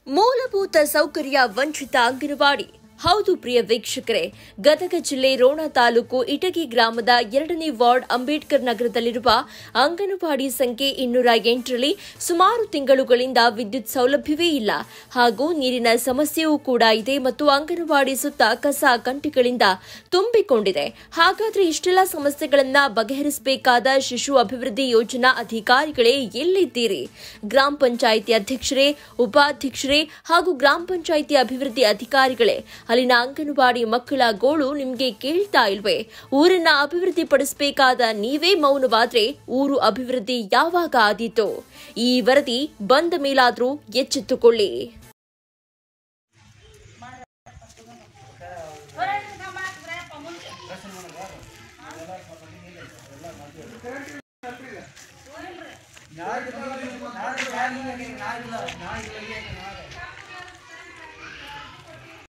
ಮೂಲಭೂತ ಸೌಕರ್ಯ ವಂಚಿತ ಅಂಗನವಾಡಿ. ಹೌದು ಪ್ರಿಯ ವೀಕ್ಷಕರೇ, ಗದಗ ಜಿಲ್ಲೆ ರೋಣ ತಾಲೂಕು ಇಟಗಿ ಗ್ರಾಮದ 2ನೇ ವಾರ್ಡ್ ಅಂಬೇಡ್ಕರ್ ನಗರದಲ್ಲಿರುವ ಅಂಗನವಾಡಿ ಸಂಖ್ಯೆ 208ರಲ್ಲಿ ಸುಮಾರು ತಿಂಗಳುಗಳಿಂದ ವಿದ್ಯುತ್ ಸೌಲಭ್ಯವೇ ಇಲ್ಲ ಹಾಗೂ ನೀರಿನ ಸಮಸ್ಯೆಯೂ ಕೂಡ ಇದೆ ಮತ್ತು ಅಂಗನವಾಡಿ ಸುತ್ತ ಕಸ ಕಂಟಿಗಳಿಂದ ತುಂಬಿಕೊಂಡಿದೆ. ಹಾಗಾದ್ರೆ ಇಷ್ಟೆಲ್ಲ ಸಮಸ್ಯೆಗಳನ್ನ ಬಗೆಹರಿಸಬೇಕಾದ ಶಿಶು ಅಭಿವೃದ್ಧಿ ಯೋಜನಾ ಅಧಿಕಾರಿಗಳೇ ಎಲ್ಲಿದ್ದೀರಿ? ಗ್ರಾಮ ಪಂಚಾಯಿತಿ ಅಧ್ಯಕ್ಷರೇ, ಉಪಾಧ್ಯಕ್ಷರೇ ಹಾಗೂ ಗ್ರಾಮ ಪಂಚಾಯಿತಿ ಅಭಿವೃದ್ಧಿ ಅಧಿಕಾರಿಗಳೇ, ಅಲ್ಲಿನ ಅಂಗನವಾಡಿ ಮಕ್ಕಳ ಗೋಳು ನಿಮಗೆ ಕೇಳ್ತಾ ಇಲ್ವೇ? ಊರನ್ನ ಅಭಿವೃದ್ಧಿ ಪಡಿಸಬೇಕಾದ ನೀವೇ ಮೌನವಾದ್ರೆ ಊರು ಅಭಿವೃದ್ಧಿ ಯಾವಾಗ ಆದೀತು? ಈ ವರದಿ ಬಂದ ಮೇಲಾದ್ರೂ ಎಚ್ಚೆತ್ತುಕೊಳ್ಳಿ.